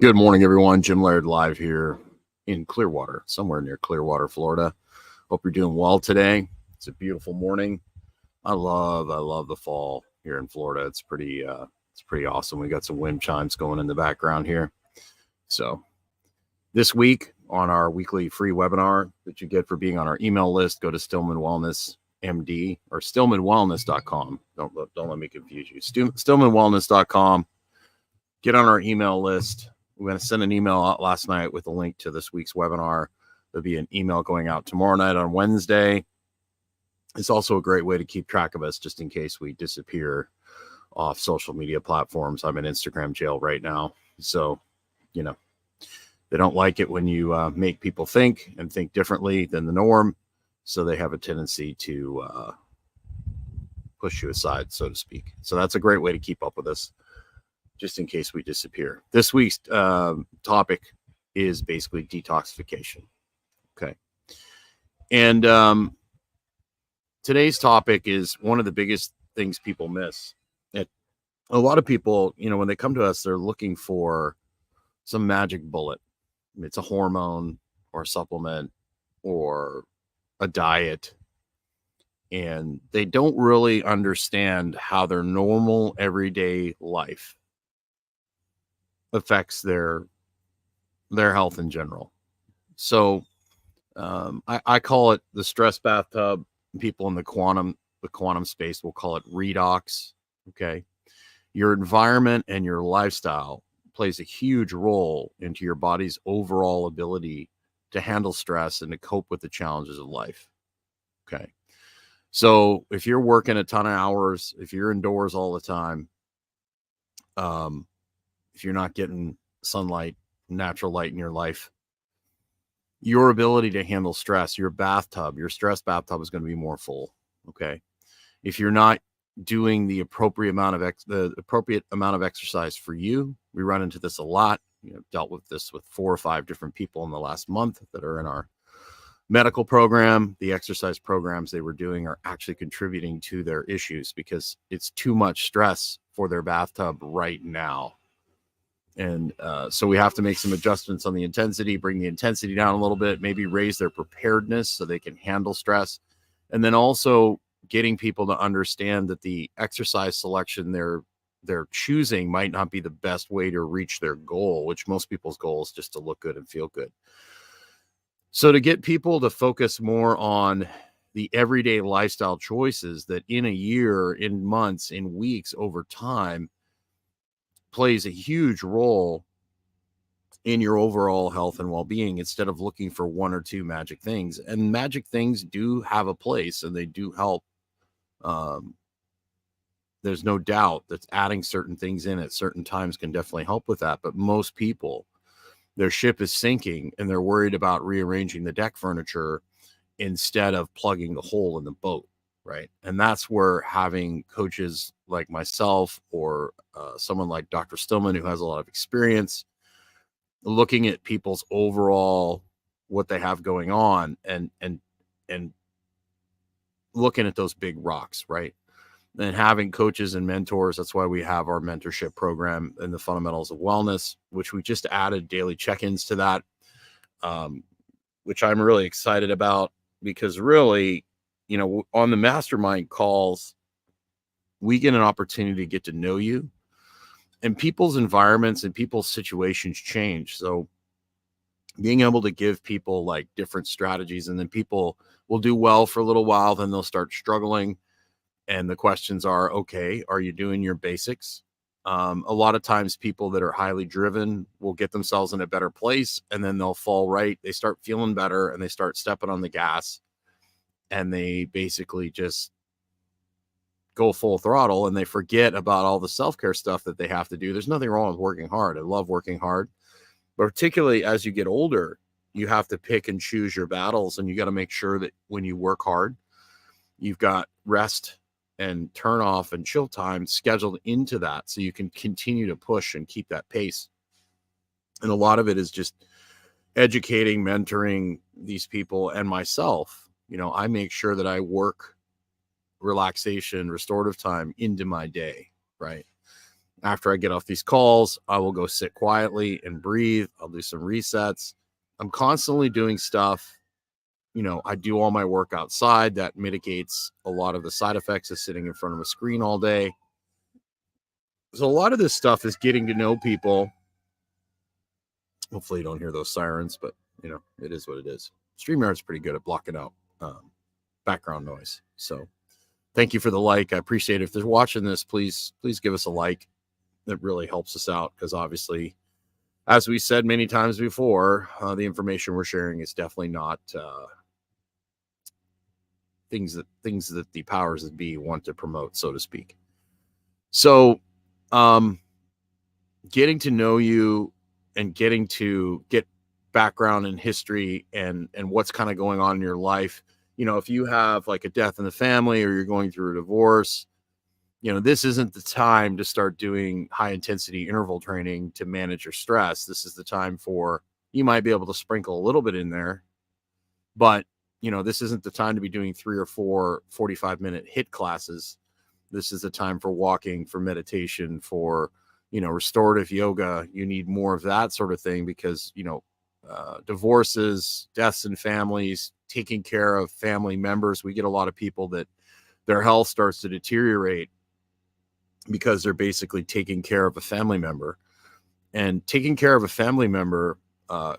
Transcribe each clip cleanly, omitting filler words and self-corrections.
Good morning, everyone. Jim Laird live here in Clearwater, somewhere near Clearwater, Florida. Hope you're doing well today. It's a beautiful morning. I love the fall here in Florida. It's pretty awesome. We got some wind chimes going in the background here. So this week on our weekly free webinar that you get for being on our email list, go to Stillman Wellness MD or stillmanwellness.com. Don't let me confuse you. Stillmanwellness.com. Get on our email list. We're going to send an email out last night with a link to this week's webinar. There'll be an email going out tomorrow night on Wednesday. It's also a great way to keep track of us just in case we disappear off social media platforms. I'm in Instagram jail right now. So, they don't like it when you make people think differently than the norm. So they have a tendency to push you aside, so to speak. So that's a great way to keep up with us, just in case we disappear. This week's topic is basically detoxification. Okay. And today's topic is one of the biggest things people miss. A lot of people, when they come to us, they're looking for some magic bullet. It's a hormone or a supplement or a diet. And they don't really understand how their normal everyday life affects their health in general. So I call it the stress bathtub. People in the quantum space will call it redox. Okay. Your environment and your lifestyle plays a huge role into your body's overall ability to handle stress and to cope with the challenges of life. Okay. So if you're working a ton of hours, if you're indoors all the time, if you're not getting sunlight, natural light in your life, your ability to handle stress, your stress bathtub is going to be more full. Okay. If you're not doing the appropriate amount of exercise for you, we run into this a lot. Dealt with this with 4 or 5 different people in the last month that are in our medical program. The exercise programs they were doing are actually contributing to their issues because it's too much stress for their bathtub right now. And so we have to make some adjustments on the intensity, bring the intensity down a little bit, maybe raise their preparedness so they can handle stress. And then also getting people to understand that the exercise selection they're choosing might not be the best way to reach their goal, which most people's goal is just to look good and feel good. So to get people to focus more on the everyday lifestyle choices that in a year, in months, in weeks, over time, plays a huge role in your overall health and well-being, instead of looking for 1 or 2 magic things. And magic things do have a place and they do help. There's no doubt that adding certain things in at certain times can definitely help with that. But most people, their ship is sinking and they're worried about rearranging the deck furniture instead of plugging the hole in the boat. Right. And that's where having coaches like myself or someone like Dr. Stillman, who has a lot of experience looking at people's overall, what they have going on and looking at those big rocks. Right. And having coaches and mentors. That's why we have our mentorship program and the fundamentals of wellness, which we just added daily check-ins to that, which I'm really excited about, because really, on the mastermind calls, we get an opportunity to get to know you, and people's environments and people's situations change. So being able to give people like different strategies, and then people will do well for a little while, then they'll start struggling. And the questions are, okay, are you doing your basics? A lot of times people that are highly driven will get themselves in a better place, and then they'll fall right. They start feeling better and they start stepping on the gas, and they basically just go full throttle and they forget about all the self-care stuff that they have to do. There's nothing wrong with working hard. I love working hard, but particularly as you get older, you have to pick and choose your battles, and you got to make sure that when you work hard, you've got rest and turn off and chill time scheduled into that, so you can continue to push and keep that pace. And a lot of it is just educating, mentoring these people and myself. I make sure that I work relaxation, restorative time into my day, right? After I get off these calls, I will go sit quietly and breathe. I'll do some resets. I'm constantly doing stuff. I do all my work outside. That mitigates a lot of the side effects of sitting in front of a screen all day. So a lot of this stuff is getting to know people. Hopefully you don't hear those sirens, but it is what it is. StreamYard's pretty good at blocking out background noise. So thank you for the like. I appreciate it. If they're watching this, please give us a like. It really helps us out, because obviously, as we said many times before, the information we're sharing is definitely not things that the powers that be want to promote, so to speak. So getting to know you and getting to get background and history and what's kind of going on in your life. If you have like a death in the family, or you're going through a divorce, this isn't the time to start doing high intensity interval training to manage your stress. This is the time for, you might be able to sprinkle a little bit in there, but this isn't the time to be doing 3 or 4 45-minute HIIT classes. This is the time for walking, for meditation, for, restorative yoga. You need more of that sort of thing, because, divorces, deaths in families, taking care of family members. We get a lot of people that their health starts to deteriorate because they're basically taking care of a family member. And taking care of a family member,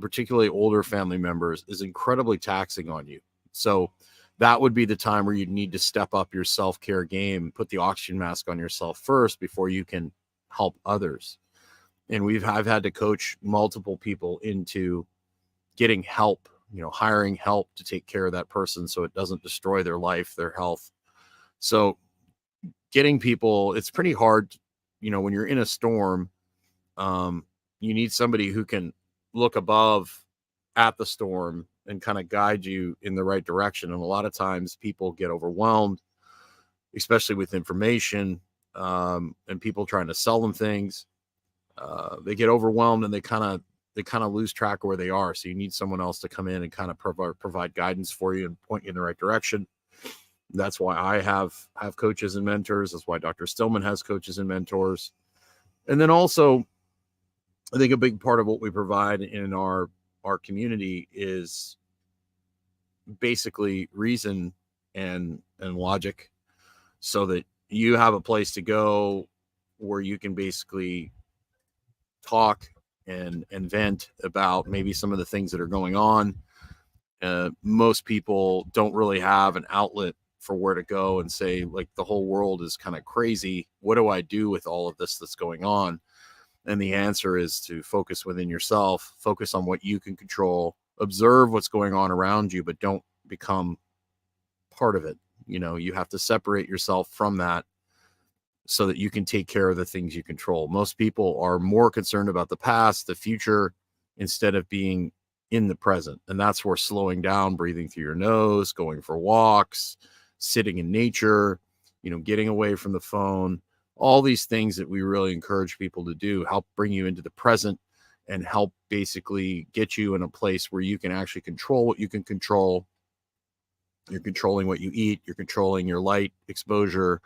particularly older family members, is incredibly taxing on you. So that would be the time where you need to step up your self-care game, put the oxygen mask on yourself first before you can help others. And I've had to coach multiple people into getting help, hiring help to take care of that person so it doesn't destroy their life, their health. So getting people, it's pretty hard, when you're in a storm, you need somebody who can look above at the storm and kind of guide you in the right direction. And a lot of times people get overwhelmed, especially with information, and people trying to sell them things. They get overwhelmed and they kind of lose track of where they are. So you need someone else to come in and kind of provide guidance for you and point you in the right direction. That's why I have coaches and mentors. That's why Dr. Stillman has coaches and mentors. And then also, I think a big part of what we provide in our community is basically reason and logic, so that you have a place to go where you can basically talk and vent about maybe some of the things that are going on. Most people don't really have an outlet for where to go and say, like, the whole world is kind of crazy. What do I do with all of this that's going on? And the answer is to focus within yourself, focus on what you can control, observe what's going on around you, but don't become part of it. You have to separate yourself from that so that you can take care of the things you control. Most people are more concerned about the past, the future, instead of being in the present. And that's where slowing down, breathing through your nose, going for walks, sitting in nature, getting away from the phone, all these things that we really encourage people to do help bring you into the present and help basically get you in a place where you can actually control what you can control. You're controlling what you eat. You're controlling your light exposure.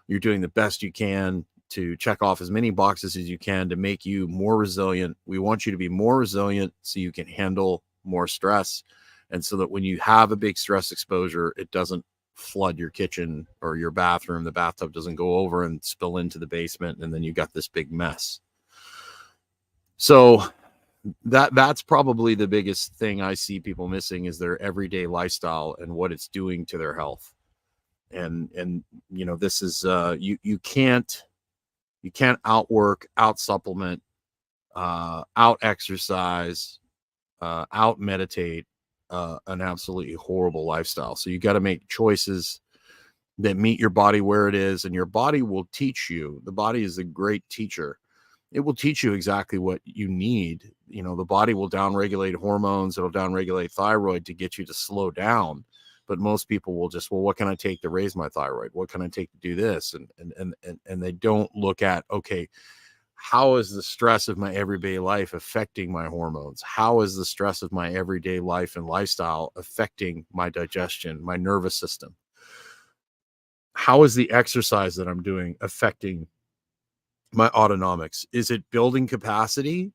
You're doing the best you can to check off as many boxes as you can to make you more resilient. We want you to be more resilient so you can handle more stress. And so that when you have a big stress exposure, it doesn't flood your kitchen or your bathroom. The bathtub doesn't go over and spill into the basement, and then you got this big mess. So that's probably the biggest thing I see people missing, is their everyday lifestyle and what it's doing to their health. And this is you can't outwork, out supplement, out exercise, out meditate an absolutely horrible lifestyle. So you got to make choices that meet your body where it is, and your body will teach you. The body is a great teacher. It will teach you exactly what you need. The body will downregulate hormones. It'll downregulate thyroid to get you to slow down. But most people will just, well, what can I take to raise my thyroid? What can I take to do this? And they don't look at, okay, how is the stress of my everyday life affecting my hormones? How is the stress of my everyday life and lifestyle affecting my digestion, my nervous system? How is the exercise that I'm doing affecting my autonomics. Is it building capacity?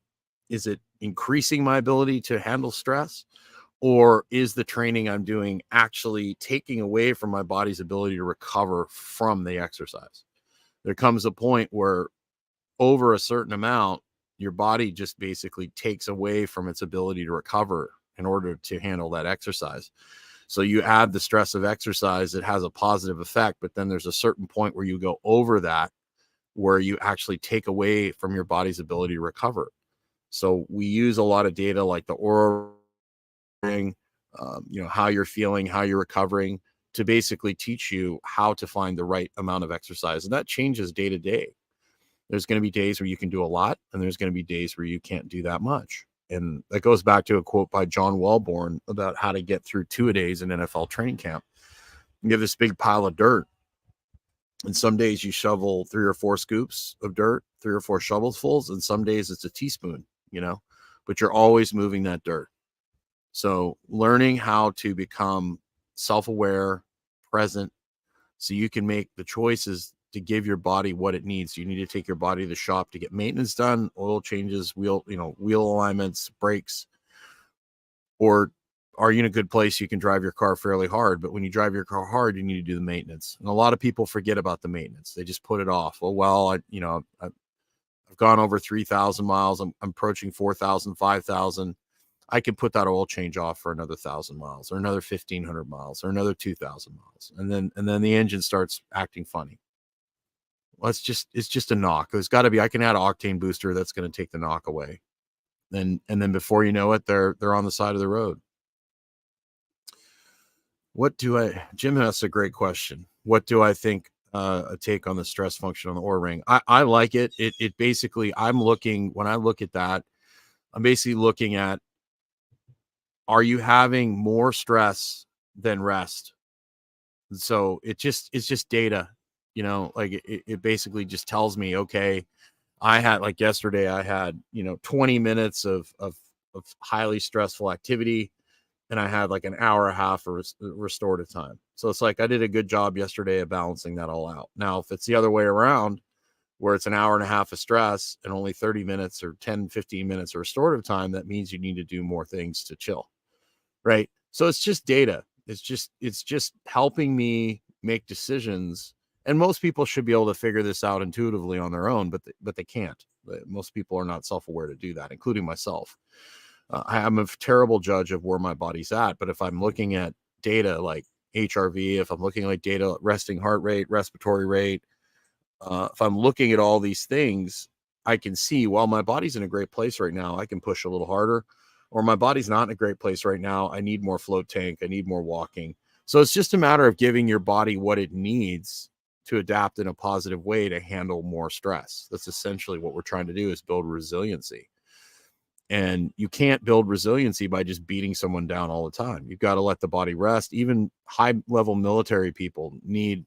Is it increasing my ability to handle stress? Or is the training I'm doing actually taking away from my body's ability to recover from the exercise? There comes a point where over a certain amount, your body just basically takes away from its ability to recover in order to handle that exercise. So you add the stress of exercise, it has a positive effect, but then there's a certain point where you go over that, where you actually take away from your body's ability to recover. So we use a lot of data like the aura ring, how you're feeling, how you're recovering, to basically teach you how to find the right amount of exercise. And that changes day to day. There's going to be days where you can do a lot, and there's going to be days where you can't do that much. And that goes back to a quote by John Wellborn about how to get through 2-a-days in NFL training camp. You have this big pile of dirt, and some days you shovel 3 or 4 scoops of dirt, 3 or 4 shovelfuls, and some days it's a teaspoon, but you're always moving that dirt. So learning how to become self-aware, present, so you can make the choices to give your body what it needs. You need to take your body to the shop to get maintenance done, oil changes, wheel alignments, brakes. Or are you in a good place? You can drive your car fairly hard, but when you drive your car hard, you need to do the maintenance. And a lot of people forget about the maintenance. They just put it off. I've gone over 3,000 miles. I'm approaching 4,000, 5,000. I can put that oil change off for another 1,000 miles or another 1,500 miles or another 2,000 miles. And then the engine starts acting funny. Well, it's just a knock. There's got to be, I can add an octane booster that's going to take the knock away. And then before you know it, they're on the side of the road. Jim asked a great question. What do I think a take on the stress function on the Oura ring? I like it. It basically, when I look at that, I'm basically looking at, are you having more stress than rest? So it's just data, like it basically just tells me, okay, I had, like yesterday, I had, 20 minutes of highly stressful activity, and I had like an hour and a half of restorative time. So it's like I did a good job yesterday of balancing that all out. Now, if it's the other way around, where it's an hour and a half of stress and only 30 minutes or 10, 15 minutes of restorative time, that means you need to do more things to chill. Right. So it's just data. It's just helping me make decisions. And most people should be able to figure this out intuitively on their own, but they can't. Most people are not self-aware to do that, including myself. I'm a terrible judge of where my body's at. But if I'm looking at data like HRV, if I'm looking at data, resting heart rate, respiratory rate, if I'm looking at all these things, I can see, while my body's in a great place right now, I can push a little harder. Or my body's not in a great place right now, I need more float tank, I need more walking. So it's just a matter of giving your body what it needs to adapt in a positive way to handle more stress. That's essentially what we're trying to do, is build resiliency. And you can't build resiliency by just beating someone down all the time. You've got to let the body rest. Even high level military people need,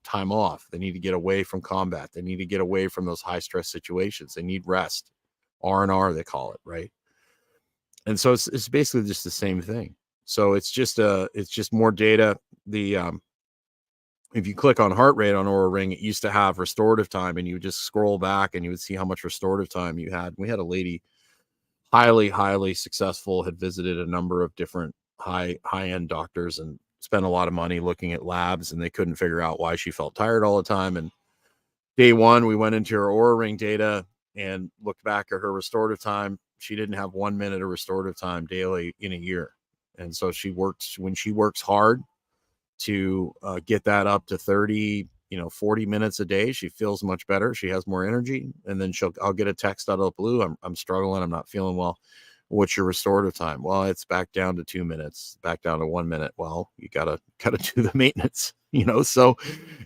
time off. They need to get away from combat. They need to get away from those high stress situations. They need rest. R&R, they call it, right? And so it's basically just the same thing. So it's just more data. If you click on heart rate on Oura Ring, it used to have restorative time, and you would just scroll back and you would see how much restorative time you had. We had a lady, highly successful, had visited a number of different high-end doctors and spent a lot of money looking at labs, and they couldn't figure out why she felt tired all the time. And day one, we went into her Oura Ring data and looked back at her restorative time. She didn't have 1 minute of restorative time daily in a year. And so when she works hard to get that up to 30, 40 minutes a day, she feels much better. She has more energy. And then I'll get a text out of the blue. I'm struggling. I'm not feeling well. What's your restorative time? Well, it's back down to 2 minutes, back down to 1 minute. Well, you gotta do the maintenance, so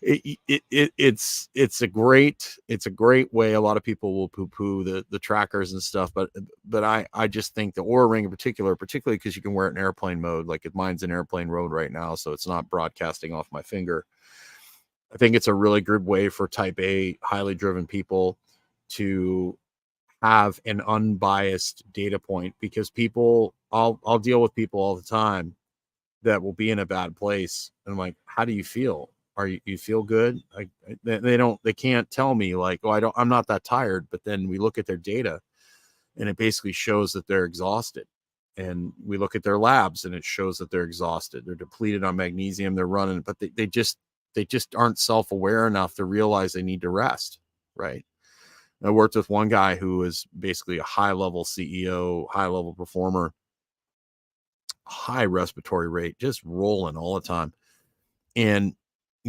it's a great way. A lot of people will poo-poo the trackers and stuff, but I just think the Oura Ring in particularly because you can wear it in airplane mode, like mine's in airplane mode right now, so it's not broadcasting off my finger. I think it's a really good way for type A, highly driven people to have an unbiased data point, because I'll deal with people all the time that will be in a bad place. And I'm like, how do you feel? you feel good? They can't tell me like, oh, I'm not that tired. But then we look at their data and it basically shows that they're exhausted. And we look at their labs and it shows that they're exhausted. They're depleted on magnesium. They're running, but they just aren't self-aware enough to realize they need to rest. Right. I worked with one guy who was basically a high-level CEO, high-level performer, high respiratory rate, just rolling all the time, and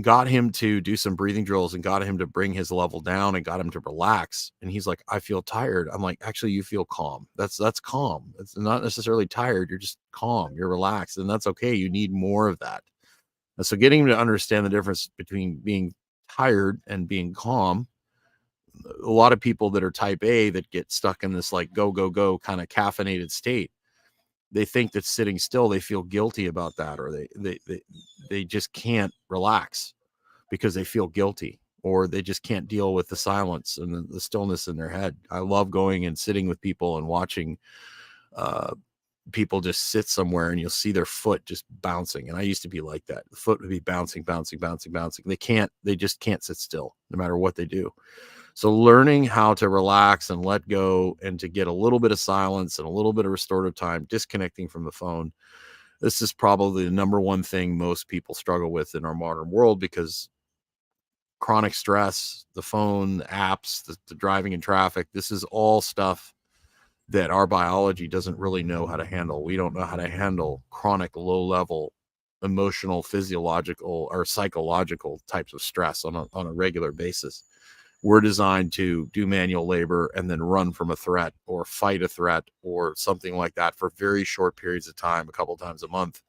got him to do some breathing drills and got him to bring his level down and got him to relax. And he's like, I feel tired. I'm like, actually, you feel calm. That's calm. It's not necessarily tired. You're just calm. You're relaxed. And that's okay. You need more of that. And so getting him to understand the difference between being tired and being calm. A lot of people that are type A that get stuck in this like go, go, go kind of caffeinated state, they think that sitting still, they feel guilty about that, or they just can't relax because they feel guilty, or they just can't deal with the silence and the stillness in their head. I love going and sitting with people and watching people just sit somewhere and you'll see their foot just bouncing. And I used to be like that. The foot would be bouncing, bouncing, bouncing, bouncing. They just can't sit still no matter what they do. So learning how to relax and let go and to get a little bit of silence and a little bit of restorative time, disconnecting from the phone. This is probably the number one thing most people struggle with in our modern world, because chronic stress, the phone, the apps, the driving in traffic, this is all stuff that our biology doesn't really know how to handle. We don't know how to handle chronic low level emotional, physiological, or psychological types of stress on a regular basis. We're designed to do manual labor and then run from a threat or fight a threat or something like that for very short periods of time, a couple times a month.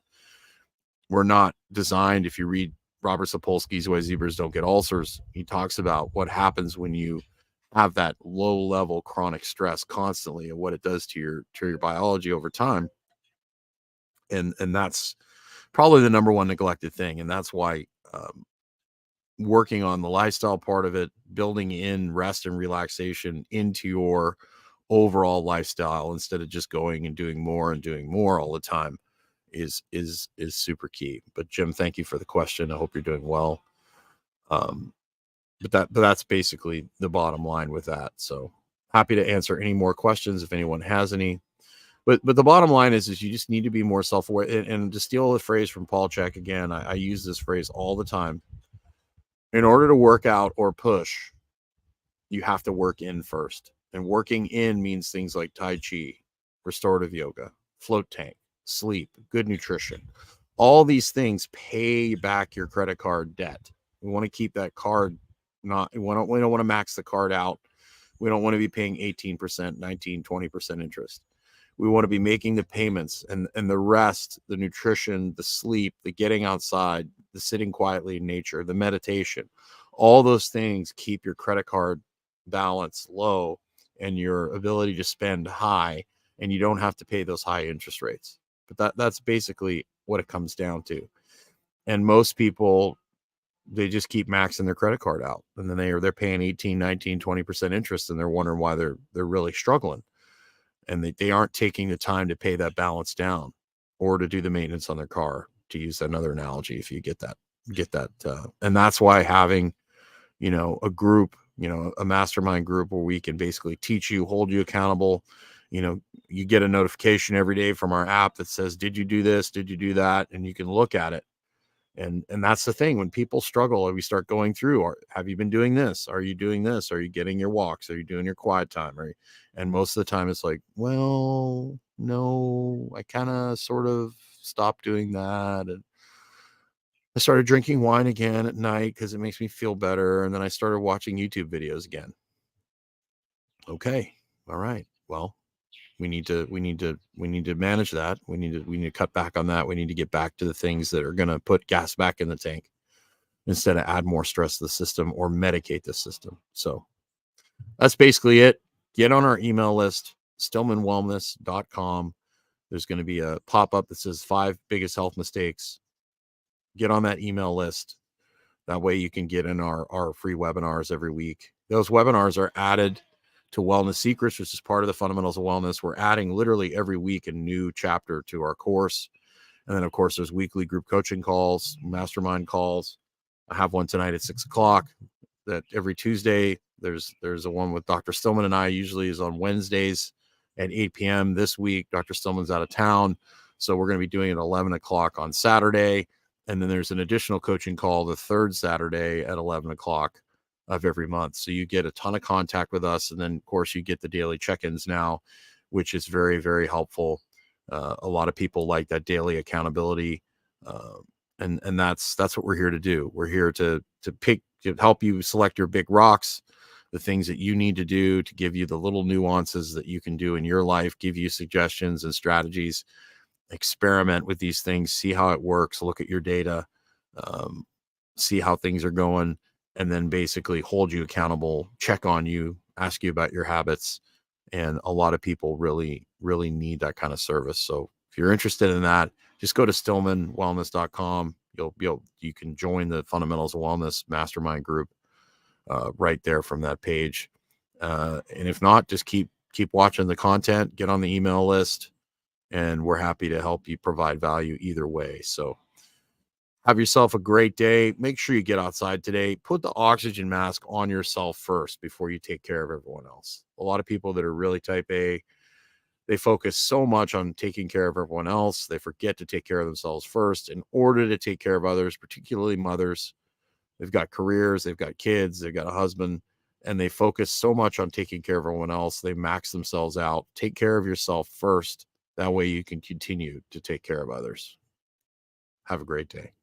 We're not designed. If you read Robert Sapolsky's Why Zebras Don't Get Ulcers, he talks about what happens when you have that low level chronic stress constantly and what it does to your biology over time. And that's probably the number one neglected thing. And that's why working on the lifestyle part of it, building in rest and relaxation into your overall lifestyle instead of just going and doing more all the time is super key. But Jim, thank you for the question. I hope you're doing well. But that's basically the bottom line with that. So happy to answer any more questions if anyone has any. But the bottom line is you just need to be more self-aware. And to steal the phrase from Paul Chek again, I use this phrase all the time. In order to work out or push, you have to work in first. And working in means things like Tai Chi, restorative yoga, float tank, sleep, good nutrition. All these things pay back your credit card debt. We want to keep that card we don't want to max the card out. We don't want to be paying 18%, 19, 20% interest. We want to be making the payments and the rest, the nutrition, the sleep, the getting outside, the sitting quietly in nature, the meditation. All those things keep your credit card balance low and your ability to spend high, and you don't have to pay those high interest rates. But that's basically what it comes down to. And most people, they just keep maxing their credit card out, and then they're paying 18, 19, 20% interest, and they're wondering why they're really struggling. And they aren't taking the time to pay that balance down or to do the maintenance on their car, to use another analogy, if you get that. And that's why having, a group, a mastermind group where we can basically teach you, hold you accountable. You get a notification every day from our app that says, did you do this? Did you do that? And you can look at it. And that's the thing. When people struggle, we start going through, have you been doing this? Are you doing this? Are you getting your walks? Are you doing your quiet time? And most of the time it's like, well, no, I kind of sort of stopped doing that. And I started drinking wine again at night because it makes me feel better. And then I started watching YouTube videos again. Okay. All right. Well, we need to manage that. We need to cut back on that. We need to get back to the things that are going to put gas back in the tank instead of add more stress to the system or medicate the system. So that's basically it. Get on our email list, stillmanwellness.com. There's going to be a pop-up that says 5 biggest health mistakes. Get on that email list. That way you can get in our free webinars every week. Those webinars are added to Wellness Secrets, which is part of the Fundamentals of Wellness. We're adding literally every week a new chapter to our course. And then, of course, there's weekly group coaching calls, mastermind calls. I have one tonight at 6 o'clock. That every Tuesday. There's a one with Dr. Stillman and I, usually is on Wednesdays at 8 p.m. This week, Dr. Stillman's out of town, so we're going to be doing it at 11 o'clock on Saturday. And then there's an additional coaching call the third Saturday at 11 o'clock of every month. So you get a ton of contact with us. And then, of course, you get the daily check-ins now, which is very, very helpful. A lot of people like that daily accountability. And that's what we're here to do. We're here to help you select your big rocks, the things that you need to do, to give you the little nuances that you can do in your life, give you suggestions and strategies, experiment with these things, see how it works, look at your data, see how things are going, and then basically hold you accountable, check on you, ask you about your habits. And a lot of people really, really need that kind of service. So if you're interested in that, just go to stillmanwellness.com. You can join the Fundamentals of Wellness Mastermind group right there from that page. And if not, just keep watching the content, get on the email list, and we're happy to help you provide value either way. So have yourself a great day. Make sure you get outside today. Put the oxygen mask on yourself first before you take care of everyone else. A lot of people that are really type A, they focus so much on taking care of everyone else, they forget to take care of themselves first in order to take care of others, particularly mothers. They've got careers, they've got kids, they've got a husband, and they focus so much on taking care of everyone else. They max themselves out. Take care of yourself first. That way you can continue to take care of others. Have a great day.